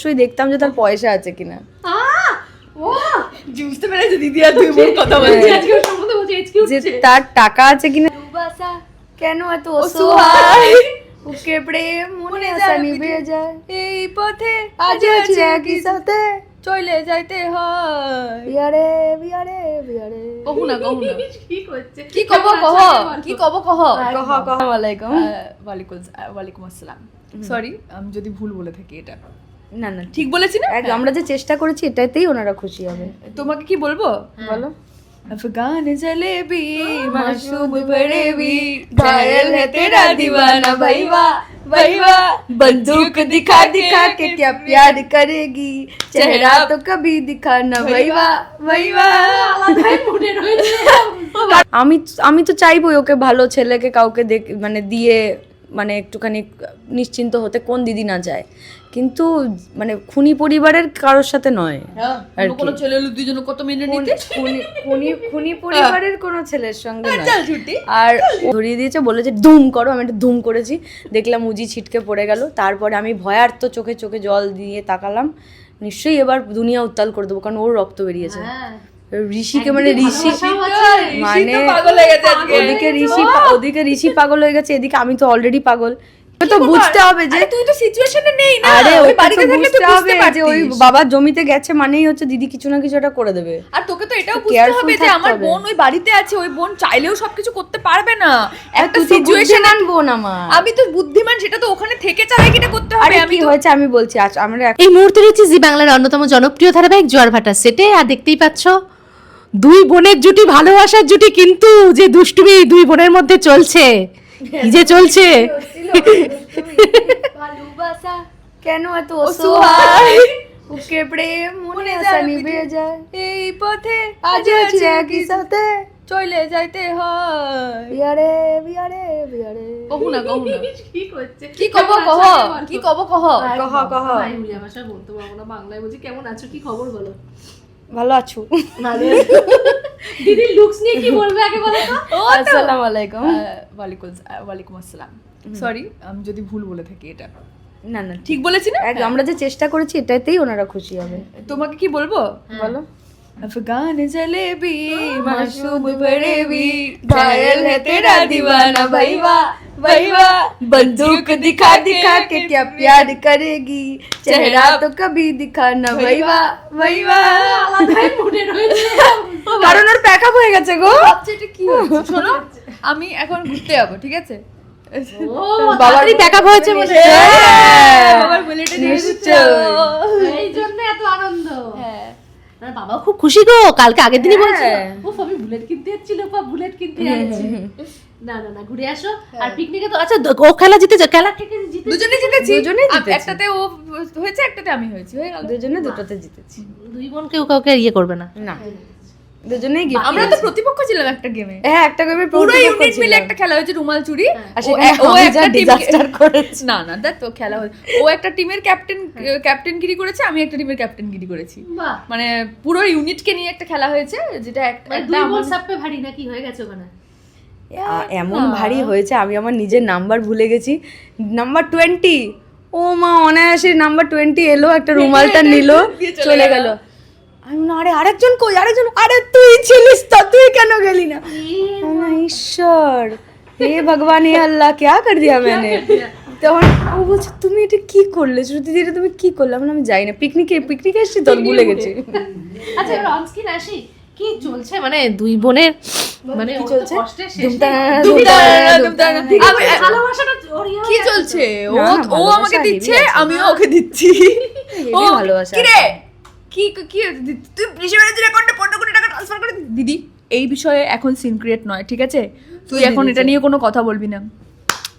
অবশ্যই দেখতাম যে তার পয়সা আছে কিনা। বুঝতে পেরেছি দিদি আর তুই বোন কথা বলছি আজকে ওর সম্বন্ধে বলছি এক্সকিউজ যে তার টাকা আছে কিনা। কেন এত অসহায় ওকে প্রেম মনে আসা নিভে যায় এই পথে আজ আছি একই সাথে চলে যাইতে হয়। বিয়ারে বিয়ারে বিয়ারে কহু না কি করছে কি কব কহ কি কব কহ কহ কহ আলাইকুম। ওয়ালাইকুম আসসালাম। সরি আমি যদি ভুল বলে থাকি এটা। না না ঠিক বলেছি না? আমরা যে চেষ্টা করেছি এটাতেই ওনারা খুশি হবে। তোমাকে কি বলবো বলো। अफगान जलेबी माशूम फरेबी घायल है तेरा दीवाना भैया भैया बंदूक दिखा दिखा के क्या प्यार करेगी चेहरा तो कभी दिखाना भैया भैया। আমি তো চাইবই ওকে ভালো ছেলেকে কাউকে মানে দিয়ে মানে একটুখানি নিশ্চিন্ত হতে, কোন দিদি না যায়, কিন্তু মানে খুনি পরিবারের কারোর সাথে নয়। আর কি কোনো ছেলে দুজন কত মেনে নিতে খুনি পরিবারের কোনো ছেলের সঙ্গে নয়। চল ছুটি আর ধরিয়ে দিয়েছে, বলেছে ধুম করো, আমি একটা ধুম করেছি, দেখলাম উজি ছিটকে পড়ে গেল। তারপরে আমি ভয়ার্ত চোখে চোখে জল দিয়ে তাকালাম, নিশ্চয়ই এবার দুনিয়া উত্তাল করে দেবো, কারণ ওর রক্ত বেরিয়েছে। ঋষিকে মানে মানে পাগল হয়ে গেছে আজকে। ওদিকে ঋষি পাগল হয়ে গেছে, এদিকে আমি তো অলরেডি পাগল। তো বুঝতে হবে যে তুই তো সিচুয়েশনে নেই না। আরে ওই ওই বাড়িতে থাকলে বুঝতে তুই হবে বুঝতে যে ওই পারতিস। বাবার জমিতে গেছে মানেই হচ্ছে দিদি কিছু না কিছু একটা করে দেবে। আর তোকে তো এটাও বুঝতে careful হবে যে থাকতে আমার হবে। বোন ওই বাড়িতে আছে, ওই বোন চাইলেও সবকিছু করতে পারবে না। একটা তুই তো সিচুয়েশন বুদ্ধিমান বোন আমার। আমি তো বুদ্ধিমান, সেটা তো ওখানে থেকে চালাই কিটা করতে হবে। আরে আমি কি হয়েছে আমি বলছি, আজ আমরা এই মুহূর্তে রয়েছে জি বাংলার অন্যতম জনপ্রিয় ধারাবাহিক জোয়ার ভাটা সেটে। আর দেখতেই পাচ্ছ দুই বোনের জুটি, ভালোবাসার জুটি, কিন্তু যে দুষ্টুমি দুই বোনের মধ্যে চলছে, কি যে চলছে। ভালোবাসা কেন এত অসহায় ওকে প্রেম মনে আসা নিভে যায় এই পথে আজ আছি একই সাথে চলে যাইতে হয়। বিয়ারে বিয়ারে বিয়ারে। কহু না কি করছে কি কব কহ কি কব কহ কহ কহ। বাংলা ভাষা বলতে পারবো না, বাংলায় বলছি। কেমন আছো, কি খবর বলো? ভালো আছো? দিদি লুকস নিয়ে কি বলবে আগে বলো তো। আসসালামু আলাইকুম। ওয়ালাইকুম আসসালাম। সরি আমি যদি ভুল বলে থাকি এটা। না না ঠিক বলেছি না? আমরা যে চেষ্টা করেছি এটাতেই ওনারা খুশি হবে। তোমাকে কি বলবো? বলো। अफगान जलेबी माशूम फरेबी घायल है तेरा दीवाना भैया भैया बंदूक दिखा दिखा के क्या प्यार करेगी चेहरा तो कभी दिखाना भैया भैया। কারণ ওর প্যাকআপ হয়ে গেছে গো। এটা কি হচ্ছে? শোনো আমি এখন ঘুরতে যাবো, ঠিক আছে? বাবার ব্যাকআপ হয়েছে বলে বাবার বুলেটে নিয়ে এই জন্য এত আনন্দ। আর বাবা খুব খুশি গো, কালকে আগের দিনই বলছিল উফ আমি বুলেট কিনতে যাচ্ছি, লোপা বুলেট কিনতে যাচ্ছি। না না না ঘুরে আসো। আর পিকনিকে তো আচ্ছা ও খেলা জিতে খেলা থেকে জিতে দুজনে জিতেছি। দুজনেই জিতেছি। একটাতে ও হয়েছে, একটাতে আমি হয়েছি, হয়ে গেল। দুজনে দুটোতে জিতেছি। দুই বোন কেউ কাউকে ইয়ে করবে না। না দুজনেই গিফট। আমরা তো প্রতিপক্ষ ছিলাম একটা গেমে। হ্যাঁ একটা গেমে পুরো ইউনিট মিলে একটা খেলা হয়েছে রুমাল চুরি। আর সেখানে আমি যা ডিজাস্টার করেছি। না না দেখ তো খেলা হয়েছে, ও একটা টিমের ক্যাপ্টেনগিরি করেছে, আমি একটা টিমের ক্যাপ্টেনগিরি করেছি। বাহ, মানে পুরো ইউনিটকে নিয়ে একটা খেলা হয়েছে, যেটা মানে দুই বোন সাপে ভারী নাকি হয়ে গেছে ওখানে। এমন ভারী হয়েছে আমি আমার নিজের নাম্বার ভুলে গেছি, নাম্বার 20। ও মা অনায়াসে নাম্বার 20 এলো, একটা রুমালটা নিল চলে গেল। আমি না আরে আরেকজন কই, আরেকজন, আরে তুই ছিলিস তো, তুই কেন গেলি না? না ঈশ্বর, হে ভগবান হে আল্লাহ क्या कर दिया मैंने। তখন ও বলছে তুমি এটা কি করলে শ্রুতি দিদি, তুমি কি করলে? আমি যাই না, পিকনিকে এসেছি তো ভুলে গেছি। আচ্ছা এবার অনস্ক্রিন আসি, কি চলছে মানে দুই বোনের মানে কি চলছে? কষ্টের শেষ ভালোবাসাটা কি চলছে? ও না, না, ও ভালোবাসা আমাকে হেভি দিচ্ছে, আছে। আমিও ওকে দিচ্ছি। ও ভালোবাসা কি রে কি কি তুই ঋষিবাড়ির অ্যাকাউন্টে 15 কোটি টাকা ট্রান্সফার করে দিদি। এই বিষয়ে এখন সিন ক্রিয়েট নয়, ঠিক আছে? তুই এখন এটা নিয়ে কোনো কথা বলবি না।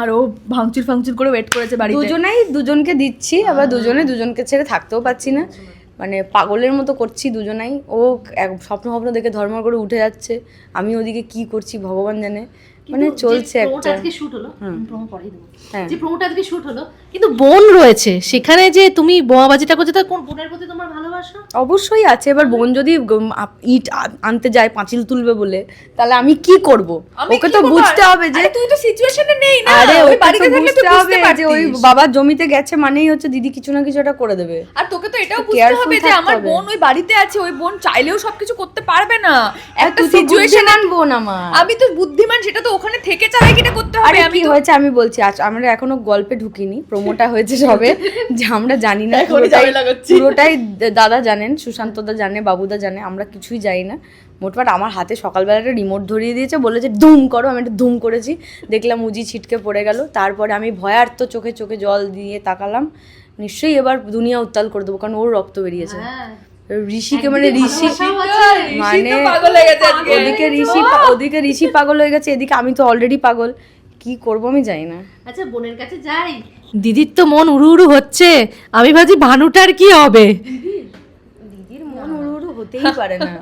আর ও ভাঙচুর করে ওয়েট করেছে বাড়িতে। দুজনেই দুজনকে দিচ্ছি, আবার দুজনকে ছেড়ে থাকতেও পারছি না, মানে পাগলের মতো করছি দুজনাই। ও স্বপ্ন দেখে ধর্ম করে উঠে যাচ্ছে, আমি ওদিকে কি করছি ভগবান জানে। মানে চলছে একটা আজকে শুট হলো প্রোমো পরেই দেবো হ্যাঁ। যে প্রোমোটা আজকে শুট হলো কিন্তু বোন রয়েছে সেখানে, যে তুমি বোমাবাজিটা করছো, তার কোন বোনের প্রতি তোমার ভালোবাসা? অবশ্যই আছে। এবার বোন যদি ইট আনতে যায় পাঁচিল তুলবে বলে, তাহলে আমি কি করব? ওকে তো বুঝতে হবে যে তুই তো সিচুয়েশনে নেই না, আরে ওই ওকে বাড়িতে তো থাকলে তুই বুঝতে হবে বুঝতে যে ওই পারতিস। বাবার জমিতে গেছে মানেই হচ্ছে দিদি কিছু না কিছু একটা করে দেবে। আর তোকে তো এটাও বুঝতে careful হবে যে থাকতে আমার হবে। বোন ওই বাড়িতে আছে, ওই বোন চাইলেও সবকিছু করতে পারবে না। একটা তুই তো সিচুয়েশন বুদ্ধিমান বোন আমার। আমি তো বুদ্ধিমান, সেটা তো ওখানে থেকে চালাই কিনা করতে হবে। আরে আমি কি হয়েছে আমি বলছি, আজ আমরা এখনো গল্পে ঢুকিনি, প্রোমোটা হয়েছে সবে, যে আমরা জানি না পুরোটাই দাদা জানেন, সুশান্তদা জানে, বাবুদা জানে, আমরা কিছুই জানি না। মোটমাট আমার হাতে সকালবেলা একটা রিমোট ধরিয়ে দিয়েছে, বলে যে ধুম করো, আমি একটা ধুম করেছি, দেখলাম উজি ছিটকে পড়ে গেল। তারপরে আমি ভয়ার্ত চোখে চোখে জল দিয়ে তাকালাম, নিশ্চয়ই এবার দুনিয়া উত্তাল করে দেবো, কারণ ওর রক্ত বেরিয়েছে। ঋষিকে মানে ঋষি মানে পাগল হয়ে গেছে আজকে। ওদিকে ঋষি পাগল হয়ে গেছে, এদিকে আমি তো অলরেডি পাগল, কি করব আমি জানি না। আচ্ছা বোনের কাছে যাই, দিদির তো মন উড়ু উড়ু হচ্ছে, আমি ভাবছি ভানুটার কি হবে? দিদির মন উড়ু উড়ু হতেই পারে না,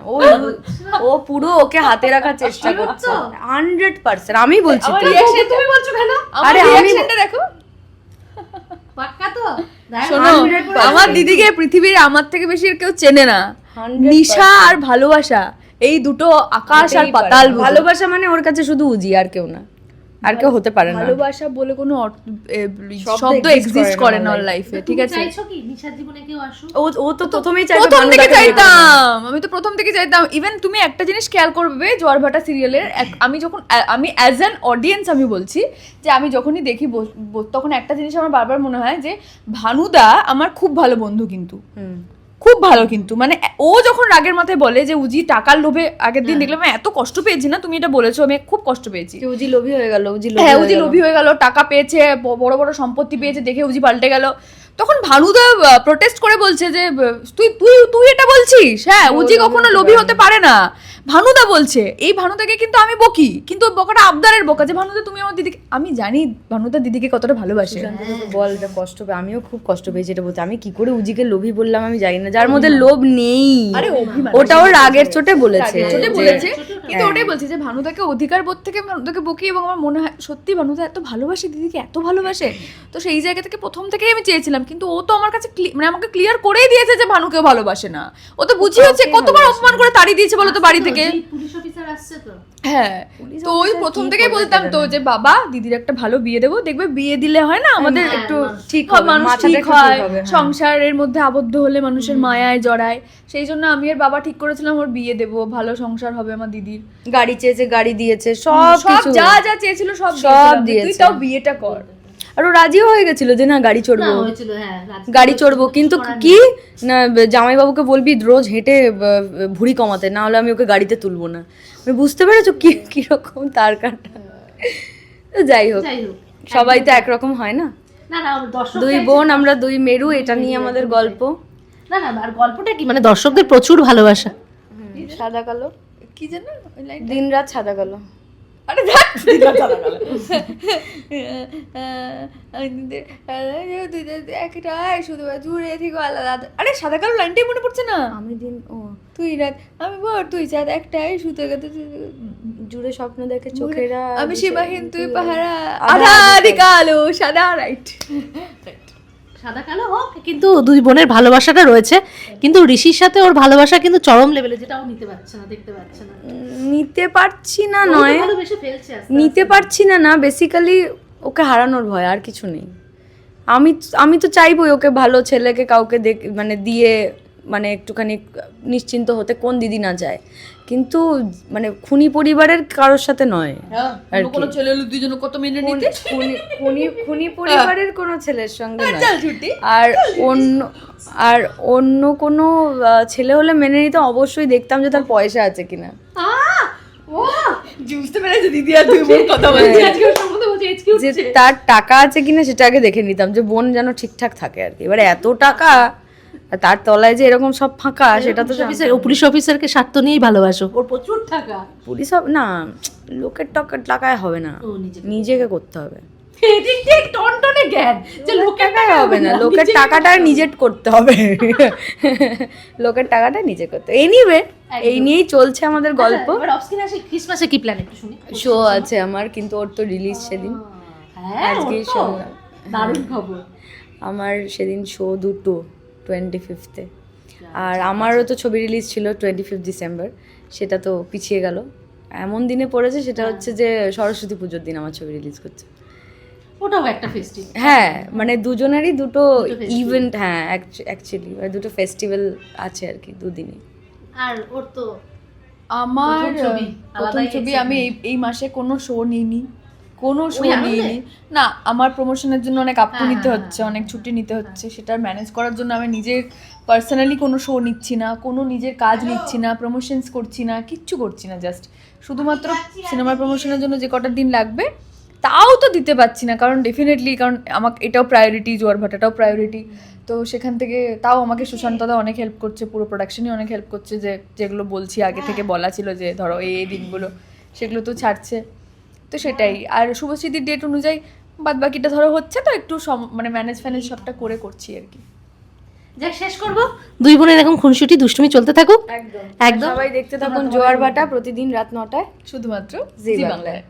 ও পুরো ওকে হাতে রাখার চেষ্টা করছে 100%। আমি বলছি তো, তুমি বলছো কেন? আরে আমার আমি রিঅ্যাকশনটা দেখো। পাক্কা তো? শোনো, 100% আমার দিদিকে পৃথিবীর আমার থেকে বেশি আর কেউ চেনে না। 100% নিশা আর ভালোবাসা, এই দুটো আকাশ আর পাতাল। ভালোবাসা মানে ওর কাছে শুধু উজি, আর কেউ না, আর কেউ হতে পারে না। ভালোবাসা বলে কোনো শব্দ exist এক্সিস্ট করে করে না না life লাইফে, ঠিক তুমি আছে? চাইছো কি নিশার জীবনে কেউ আসুক? ও তো প্রথমেই চাইবে প্রথম থেকে ভানুদাকে বিয়ে করবে। চাইতাম, আমি তো প্রথম থেকে চাইতাম। ইভেন তুমি একটা জিনিস খেয়াল করবে, জোয়ারভাটা সিরিয়ালের আমি অ্যাজ অ্যান অডিয়েন্স আমি বলছি যে আমি যখনই দেখি তখন একটা জিনিস আমার বারবার মনে হয় যে ভানুদা আমার খুব ভালো বন্ধু, কিন্তু খুব ভালো, কিন্তু মানে ও যখন রাগের মাথায় বলে যে উজি টাকার লোভে, আগের দিন দেখলাম আমি এত কষ্ট পেয়েছি না, তুমি এটা বলেছো, আমি খুব কষ্ট পেয়েছি। যে উজি লোভী হয়ে গেল, হ্যাঁ, উজি লোভী হয়ে গেল, টাকা পেয়েছে, বড় বড় সম্পত্তি পেয়েছে, দেখে উজি পাল্টে গেল। তখন ভানুদা প্রোটেস্ট করে বলছে যে তুই তুই তুই এটা বলছিস? হ্যাঁ, উজি কখনো লোভী হতে পারে না। ভানুদা বলছে, এই ভানুদাকে কিন্তু আমি বকি, কিন্তু বকাটা আবদারের বকা, যে ভানুদা তুমি আমার দিদিকে, আমি জানি ভানুদা দিদিকে কতটা ভালোবাসে। বল, এটা কষ্ট পেয়ে, আমিও খুব কষ্ট পেয়েছি এটা বলতে। আমি কি করে উজিকে লোভী বললাম আমি জানি না, যার মধ্যে লোভ নেই। আরে অভিমান, ওটা ওর রাগের চোটে বলেছে, ছোটে যে- বলেছে, কিন্তু ওটাই বলছি যে ভানুদাকে অধিকার বোধ থেকে ভানুদাকে বকি, এবং আমার মনে হয় সত্যি ভানুদা এত ভালোবাসে দিদিকে, এত ভালোবাসে। তো সেই জায়গা থেকে প্রথম থেকেই আমি চেয়েছিলাম, কিন্তু ও তো আমার কাছে মানে আমাকে ক্লিয়ার করেই দিয়েছে যে ভানুকেও ভালোবাসে না। ও তো বুঝিয়েছে, কতবার অপমান করে তাড়িয়ে দিয়েছে বলো তো বাড়ি থেকে। পুলিশ অফিসার আসছে তো। হ্যাঁ, তো ওই প্রথম থেকেই বলতাম তো যে বাবা দিদির একটা ভালো বিয়ে দেবো, দেখবে বিয়ে দিলে হয় না আমাদের একটু ঠিক হবে, মানুষ মাথাটা ঠিক একটু হয়, ঠিক হবে, হ্যাঁ। সংসারের মধ্যে আবদ্ধ হলে মানুষের মায়ায় জড়ায়। সেই জন্য আমি আর বাবা ঠিক করেছিলাম ওর বিয়ে দেবো, ভালো সংসার হবে আমার দিদির। গাড়ি চেয়েছে, গাড়ি দিয়েছে, সব সব কিছু যা যা চেয়েছিল সব দিয়েছিলাম, দিয়েছে। তুই তাও বিয়েটা কর। আর ও রাজিও হয়ে গেছিল যে না গাড়ি না চড়বো, হয়েছিল, হ্যাঁ গাড়ি চড়বো, কিন্তু কি না জামাইবাবুকে বলবি রোজ হেঁটে ভুঁড়ি কমাতে, না হলে আমি ওকে গাড়িতে তুলবো না। আমি বুঝতে পেরেছো কি কিরকম তার কাটা। তো যাই হোক, যাই হোক, সবাই তো একরকম হয় না। না না দর্শক দুই বোন আমরা, দুই মেরু, এটা নিয়ে আমাদের গল্প। না না, আর গল্পটা কি মানে দর্শকদের প্রচুর ভালোবাসা। সাদা কালো, কি জানো ওই লাইন, দিন রাত সাদা কালো। আরে দেখ একটাই শুধু দূরে থেকে আলাদা। আরে সাদা কালো লাইনটাই মনে পড়ছে না। আমি দিন তুই রাত আমি ভোর, তুই চাঁদ, একটাই শুতে গেতে জুড়ে স্বপ্ন দেখে চোখেরা, আমি সীমাহীন, তুই পাহারা, আধা আধা কালো সাদা, রাইট। সাদা কালো হোক, কিন্তু দুই বোনের ভালোবাসাটা রয়েছে, কিন্তু ঋষির সাথে ওর ভালোবাসা কিন্তু চরম লেভেলে, যেটা ও নিতে পারছে না, দেখতে পাচ্ছে না। নিতে পারছি না ও তো নয়, ভালোবেসে ফেলছে আস্তে নিতে পারছি না, না বেসিক্যালি ওকে হারানোর ভয়, আর কিছু নেই। আমি তো চাইবই ওকে ভালো ছেলেকে কাউকে মানে দিয়ে, মানে একটুখানি নিশ্চিন্ত হতে, কোন দিদি না যায়, কিন্তু মানে খুনি পরিবারের কারোর সাথে নয় আর কি। কোনো ছেলে হলো দুইজন কত মেনে নিতে, খুনি পরিবারের কোনো ছেলের সঙ্গে নয়। চল ছুটি। আর অন্য কোনো ছেলে হলে মেনে নিতে অবশ্যই দেখতাম যে তার পয়সা আছে কিনা। বুঝতে পেরেছি দিদি আর তুই বোন কথা বলছিস। আজকে ওর সম্বন্ধে বলছে এক্সকিউজ, যে তার টাকা আছে কিনা সেটা আগে দেখে নিতাম, যে বোন যেন ঠিকঠাক থাকে আর কি। এবারে এত টাকা আর তার তলায় যে এরকম সব ফাঁকা, সেটা তো পুলিশ অফিসারকে স্বার্থ নিয়েই ভালোবাসো, ওর প্রচুর টাকা। পুলিশ না, লোকের টাকায় হবে না, ও নিজে নিজেকে করতে হবে। এদিক দিয়ে টনটনে জ্ঞান যে লোকের টাকা হবে না, লোকের টাকাটা নিজে করতে হবে। লোকের টাকাটা নিজে করতে। এনিওয়ে এই নিয়েই চলছে আমাদের গল্প। এবার অফ স্ক্রিন আসি, ক্রিসমাসে কি প্ল্যান একটু শুনি। শো আছে আমার, কিন্তু ওর তো রিলিজ সেদিন। হ্যাঁ আজকেই ওর তো শো। দারুণ খবর। আমার সেদিন শো দুটো, 25th-এ। আর আমারও তো ছবি রিলিজ ছিল 25 ডিসেম্বর, সেটা তো পিছিয়ে গেল। এমন দিনে পড়েছে, সেটা হচ্ছে যে সরস্বতী পুজোর দিন আমার ছবি রিলিজ করছে। ওটাও একটা ফেস্টিভ্যাল। হ্যাঁ মানে দুজনেরই দুটো festival। ইভেন্ট, হ্যাঁ অ্যাকচুয়ালি দুটো ফেস্টিভ্যাল আছে আর কি দুদিনই। আর ওর তো আমার প্রথম ছবি, প্রথম আলাদাই ছবি, excitement। আমি এই মাসে কোনো শো নিইনি, কোনো শো ওই আনন্দে? নিইনি না। আমার প্রমোশনের জন্য অনেক আপু হ্যাঁ, নিতে হ্যাঁ, হচ্ছে, অনেক ছুটি নিতে হচ্ছে, সেটা ম্যানেজ করার জন্য আমি নিজের পার্সোনালি কোনো শো নিচ্ছি না, কোনো নিজের কাজ নিচ্ছি না, প্রমোশনস করছি না, কিচ্ছু করছি না। জাস্ট শুধুমাত্র সিনেমার প্রমোশনের জন্য যে কটা দিন লাগবে তাও তো দিতে পারছি না, কারণ ডেফিনেটলি, কারণ আমাকে এটাও প্রায়োরিটি, জোয়ার ভাটাটাও প্রায়োরিটি। তো সেখান থেকে তাও আমাকে সুশান্তদা অনেক হেল্প করছে, পুরো প্রোডাকশনই অনেক হেল্প করছে, যে যেগুলো বলছি আগে থেকে বলা ছিল যে ধরো এই দিনগুলো, সেগুলো তো ছাড়ছে। তো সেটাই। আর শুভশ্রীদির ডেট অনুযায়ী বাদ বাকিটা ধরো হচ্ছে, তো একটু মানে ম্যানেজ ফ্যানেজ সবটা করে করছি আর কি। যাক শেষ করবো, দুই বোনের এরকম খুনসুটি দুষ্টুমি চলতে থাকুক একদম একদম। সবাই দেখতে থাকুন জোয়ার ভাটা প্রতিদিন রাত 9টায় শুধুমাত্র জি জি বাংলায়। বাংলায়।